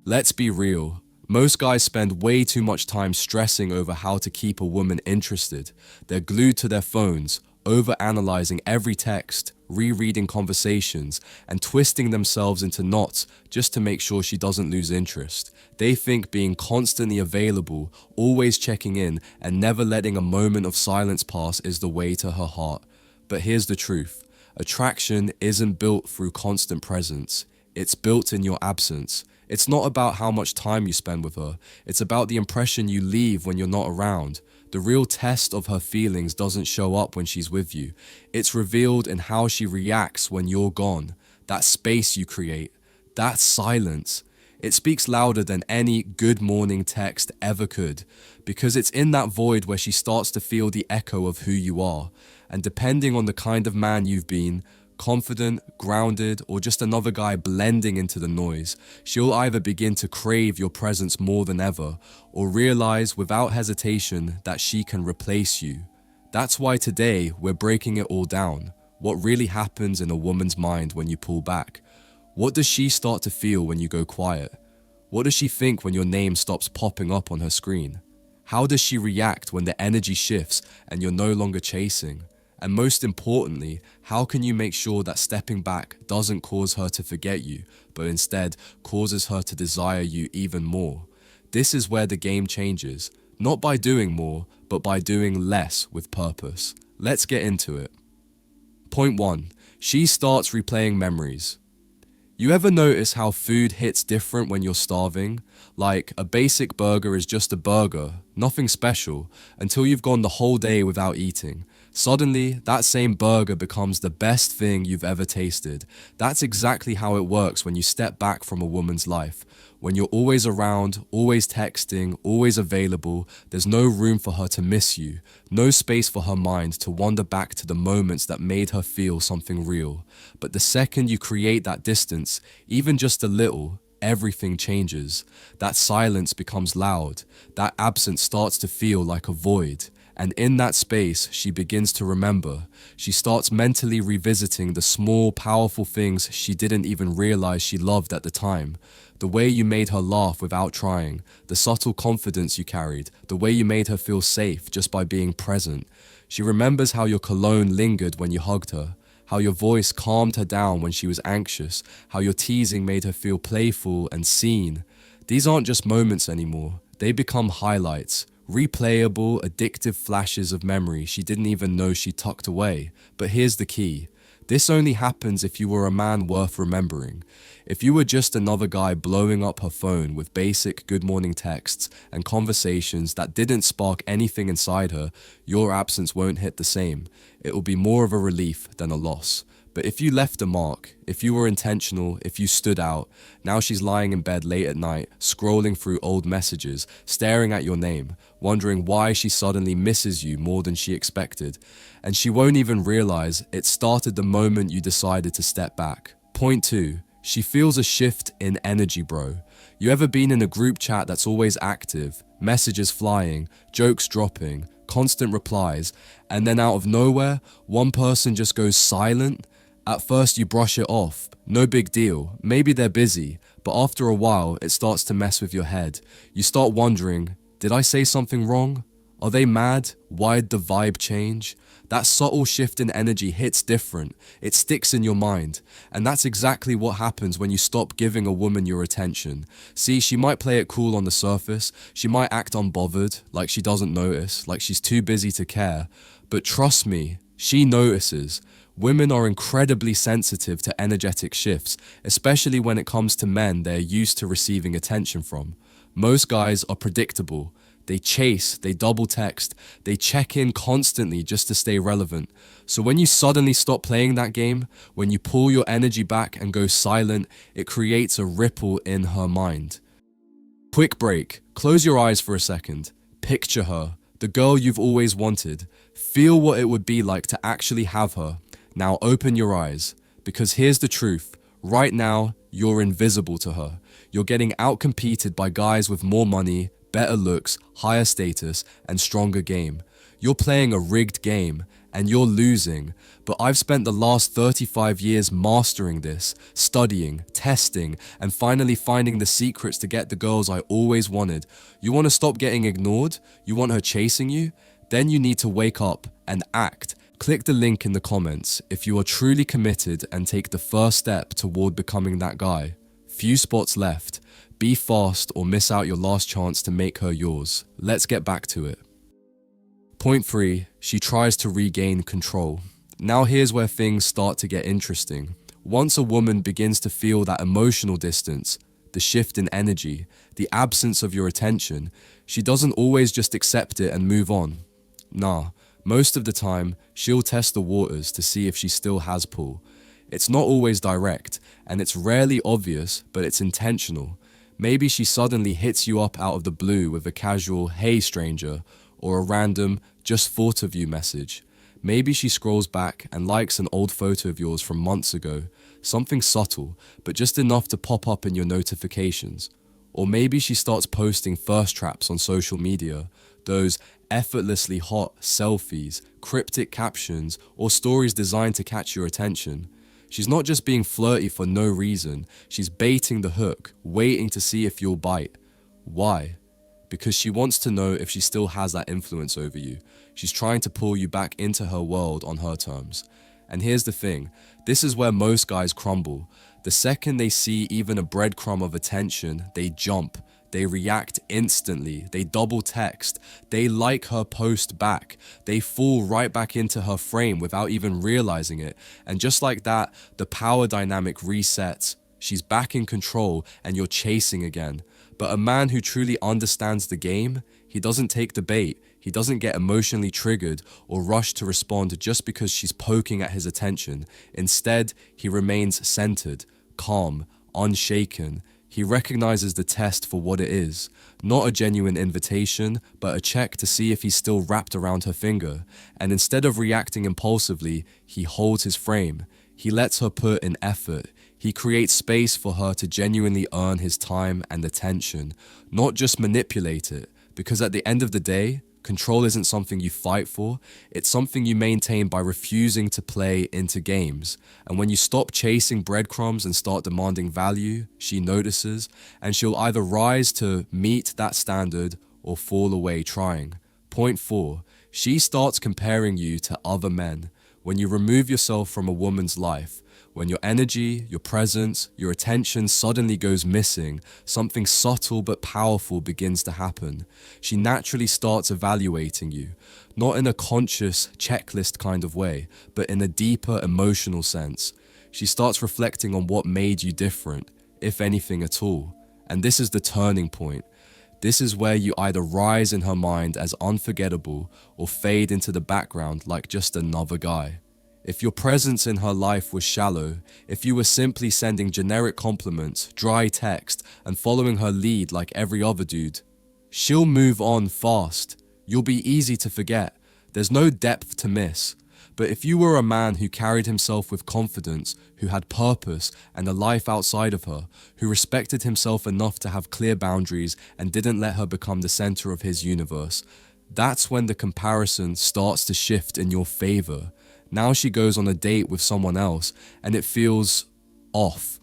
Let's be real. Most guys spend way too much time stressing over how to keep a woman interested. They're glued to their phones, overanalyzing every text, rereading conversations, and twisting themselves into knots just to make sure she doesn't lose interest. They think being constantly available, always checking in, and never letting a moment of silence pass is the way to her heart. But here's the truth. Attraction isn't built through constant presence. It's built in your absence. It's not about how much time you spend with her. It's about the impression you leave when you're not around. The real test of her feelings doesn't show up when she's with you. It's revealed in how she reacts when you're gone. That space you create, that silence. It speaks louder than any good morning text ever could, because it's in that void where she starts to feel the echo of who you are. And depending on the kind of man you've been, confident, grounded, or just another guy blending into the noise, she'll either begin to crave your presence more than ever, or realize without hesitation that she can replace you. That's why today we're breaking it all down. What really happens in a woman's mind when you pull back? What does she start to feel when you go quiet? What does she think when your name stops popping up on her screen? How does she react when the energy shifts and you're no longer chasing? And most importantly, how can you make sure that stepping back doesn't cause her to forget you, but instead causes her to desire you even more? This is where the game changes, not by doing more, but by doing less with purpose. Let's get into it. Point 1. She starts replaying memories. You ever notice how food hits different when you're starving? Like, a basic burger is just a burger, nothing special, until you've gone the whole day without eating. Suddenly, that same burger becomes the best thing you've ever tasted. That's exactly how it works when you step back from a woman's life. When you're always around, always texting, always available, there's no room for her to miss you, no space for her mind to wander back to the moments that made her feel something real. But the second you create that distance, even just a little, everything changes. That silence becomes loud. That absence starts to feel like a void. And in that space, she begins to remember. She starts mentally revisiting the small, powerful things she didn't even realize she loved at the time. The way you made her laugh without trying, the subtle confidence you carried, the way you made her feel safe just by being present. She remembers how your cologne lingered when you hugged her, how your voice calmed her down when she was anxious, how your teasing made her feel playful and seen. These aren't just moments anymore. They become highlights. Replayable, addictive flashes of memory she didn't even know she tucked away. But here's the key. This only happens if you were a man worth remembering. If you were just another guy blowing up her phone with basic good morning texts and conversations that didn't spark anything inside her, your absence won't hit the same. It will be more of a relief than a loss. But if you left a mark, if you were intentional, if you stood out, now she's lying in bed late at night, scrolling through old messages, staring at your name, wondering why she suddenly misses you more than she expected. And she won't even realize it started the moment you decided to step back. Point 2. She feels a shift in energy, bro. You ever been in a group chat that's always active, messages flying, jokes dropping, constant replies, and then out of nowhere, one person just goes silent? At first you brush it off, no big deal, maybe they're busy, but after a while it starts to mess with your head. You start wondering, did I say something wrong? Are they mad? Why'd the vibe change? That subtle shift in energy hits different. It sticks in your mind. And that's exactly what happens when you stop giving a woman your attention. See, she might play it cool on the surface. She might act unbothered, like she doesn't notice, like she's too busy to care. But trust me, she notices. Women are incredibly sensitive to energetic shifts, especially when it comes to men they're used to receiving attention from. Most guys are predictable. They chase, they double text, they check in constantly just to stay relevant. So when you suddenly stop playing that game, when you pull your energy back and go silent, it creates a ripple in her mind. Quick break. Close your eyes for a second. Picture her, the girl you've always wanted. Feel what it would be like to actually have her. Now open your eyes, because here's the truth. Right now, you're invisible to her. You're getting outcompeted by guys with more money, better looks, higher status, and stronger game. You're playing a rigged game, and you're losing, but I've spent the last 35 years mastering this, studying, testing, and finally finding the secrets to get the girls I always wanted. You want to stop getting ignored? You want her chasing you? Then you need to wake up and act. Click the link in the comments if you are truly committed and take the first step toward becoming that guy. Few spots left. Be fast or miss out your last chance to make her yours. Let's get back to it. Point 3. She tries to regain control. Now here's where things start to get interesting. Once a woman begins to feel that emotional distance, the shift in energy, the absence of your attention, she doesn't always just accept it and move on. Nah, most of the time, she'll test the waters to see if she still has pull. It's not always direct, and it's rarely obvious, but it's intentional. Maybe she suddenly hits you up out of the blue with a casual, "Hey stranger," or a random, "just thought of you" message. Maybe she scrolls back and likes an old photo of yours from months ago, something subtle, but just enough to pop up in your notifications. Or maybe she starts posting thirst traps on social media, those effortlessly hot selfies, cryptic captions, or stories designed to catch your attention. She's not just being flirty for no reason, she's baiting the hook, waiting to see if you'll bite. Why? Because she wants to know if she still has that influence over you. She's trying to pull you back into her world on her terms. And here's the thing, this is where most guys crumble. The second they see even a breadcrumb of attention, they jump. They react instantly, they double text, they like her post back, they fall right back into her frame without even realizing it. And just like that, the power dynamic resets. She's back in control and you're chasing again. But a man who truly understands the game, he doesn't take the bait. He doesn't get emotionally triggered or rush to respond just because she's poking at his attention. Instead, he remains centered, calm, unshaken. He recognizes the test for what it is, not a genuine invitation, but a check to see if he's still wrapped around her finger. And instead of reacting impulsively, he holds his frame. He lets her put in effort. He creates space for her to genuinely earn his time and attention, not just manipulate it, because at the end of the day, control isn't something you fight for, it's something you maintain by refusing to play into games. And when you stop chasing breadcrumbs and start demanding value, she notices, and she'll either rise to meet that standard or fall away trying. Point 4. She starts comparing you to other men. When you remove yourself from a woman's life, when your energy, your presence, your attention suddenly goes missing, something subtle but powerful begins to happen. She naturally starts evaluating you, not in a conscious checklist kind of way, but in a deeper emotional sense. She starts reflecting on what made you different, if anything at all. And this is the turning point. This is where you either rise in her mind as unforgettable or fade into the background like just another guy. If your presence in her life was shallow, if you were simply sending generic compliments, dry text, and following her lead like every other dude, she'll move on fast. You'll be easy to forget. There's no depth to miss. But if you were a man who carried himself with confidence, who had purpose and a life outside of her, who respected himself enough to have clear boundaries and didn't let her become the center of his universe, that's when the comparison starts to shift in your favor. Now she goes on a date with someone else and it feels off.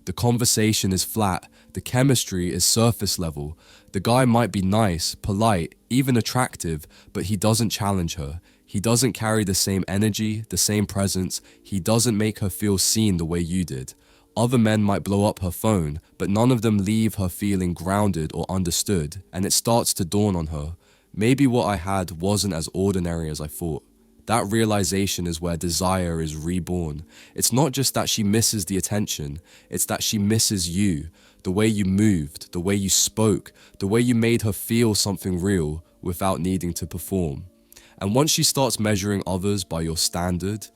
The conversation is flat, the chemistry is surface level. The guy might be nice, polite, even attractive, but he doesn't challenge her. He doesn't carry the same energy, the same presence. He doesn't make her feel seen the way you did. Other men might blow up her phone, but none of them leave her feeling grounded or understood, and it starts to dawn on her. Maybe what I had wasn't as ordinary as I thought. That realization is where desire is reborn. It's not just that she misses the attention, it's that she misses you, the way you moved, the way you spoke, the way you made her feel something real without needing to perform. And once she starts measuring others by your standard,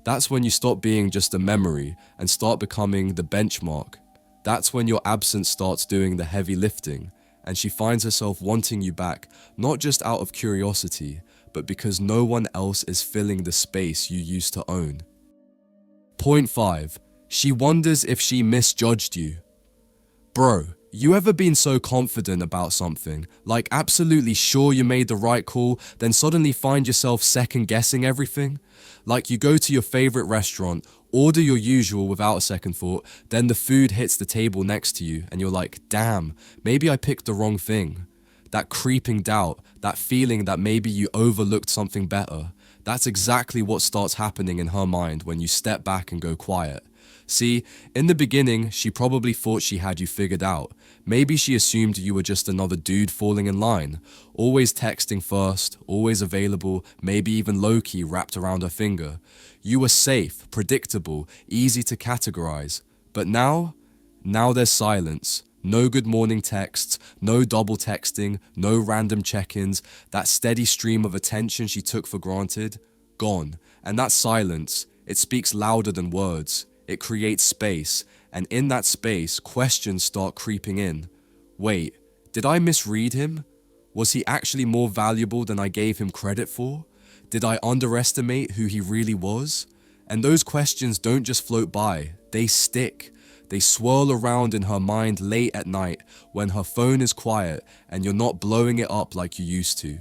that's when you stop being just a memory and start becoming the benchmark. That's when your absence starts doing the heavy lifting, and she finds herself wanting you back, not just out of curiosity, but because no one else is filling the space you used to own. Point 5. She wonders if she misjudged you. Bro, You ever been so confident about something, like absolutely sure you made the right call, then suddenly find yourself second guessing everything? Like you go to your favorite restaurant, order your usual without a second thought, then the food hits the table next to you and you're like, damn, maybe I picked the wrong thing. That creeping doubt, that feeling that maybe you overlooked something better, that's exactly what starts happening in her mind when you step back and go quiet. See, in the beginning, she probably thought she had you figured out. Maybe she assumed you were just another dude falling in line, always texting first, always available, maybe even low-key wrapped around her finger. You were safe, predictable, easy to categorize. But now there's silence. No good morning texts, no double texting, no random check-ins. That steady stream of attention she took for granted, gone. And that silence, it speaks louder than words. It creates space, and in that space, questions start creeping in. Wait, did I misread him? Was he actually more valuable than I gave him credit for? Did I underestimate who he really was? And those questions don't just float by, they stick. They swirl around in her mind late at night when her phone is quiet and you're not blowing it up like you used to.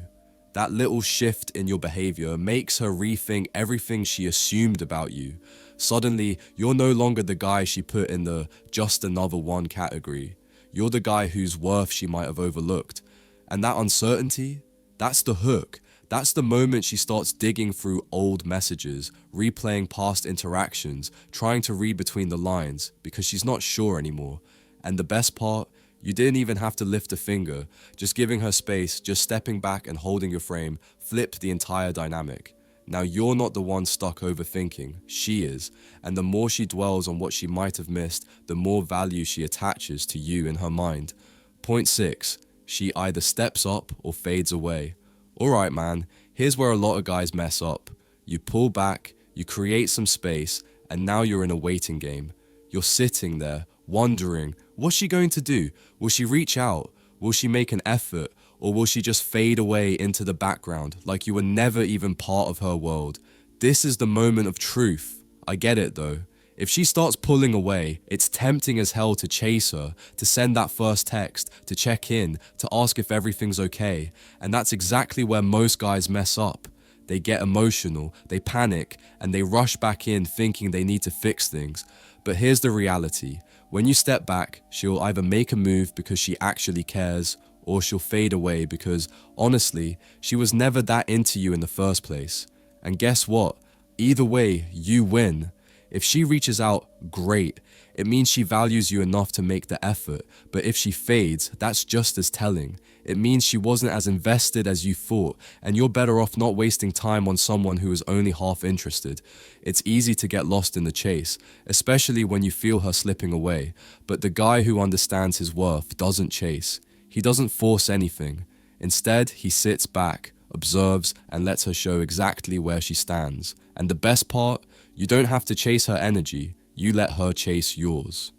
That little shift in your behavior makes her rethink everything she assumed about you. Suddenly, you're no longer the guy she put in the just another one category. You're the guy whose worth she might have overlooked. And that uncertainty, that's the hook. That's the moment she starts digging through old messages, replaying past interactions, trying to read between the lines because she's not sure anymore. And the best part, you didn't even have to lift a finger. Just giving her space, just stepping back and holding your frame, flipped the entire dynamic. Now you're not the one stuck overthinking, she is. And the more she dwells on what she might have missed, the more value she attaches to you in her mind. Point 6, she either steps up or fades away. Alright man, here's where a lot of guys mess up. You pull back, you create some space, and now you're in a waiting game. You're sitting there, wondering, what's she going to do? Will she reach out? Will she make an effort? Or will she just fade away into the background like you were never even part of her world? This is the moment of truth. I get it though. If she starts pulling away, it's tempting as hell to chase her, to send that first text, to check in, to ask if everything's okay. And that's exactly where most guys mess up. They get emotional, they panic, and they rush back in thinking they need to fix things. But here's the reality. When you step back, she'll either make a move because she actually cares, or she'll fade away because, honestly, she was never that into you in the first place. And guess what? Either way, you win. If she reaches out, great. It means she values you enough to make the effort. But if she fades, that's just as telling. It means she wasn't as invested as you thought, and you're better off not wasting time on someone who is only half interested. It's easy to get lost in the chase, especially when you feel her slipping away. But the guy who understands his worth doesn't chase. He doesn't force anything. Instead, he sits back, observes, and lets her show exactly where she stands. And the best part, you don't have to chase her energy, you let her chase yours.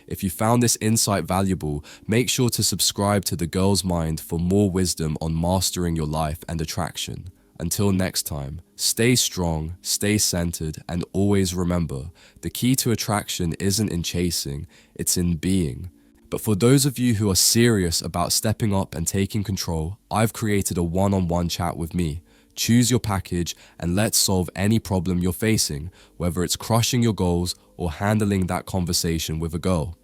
If you found this insight valuable, make sure to subscribe to The Girl's Mind for more wisdom on mastering your life and attraction. Until next time, stay strong, stay centered, and always remember, the key to attraction isn't in chasing, it's in being. But for those of you who are serious about stepping up and taking control, I've created a one-on-one chat with me. Choose your package and let's solve any problem you're facing, whether it's crushing your goals or handling that conversation with a girl.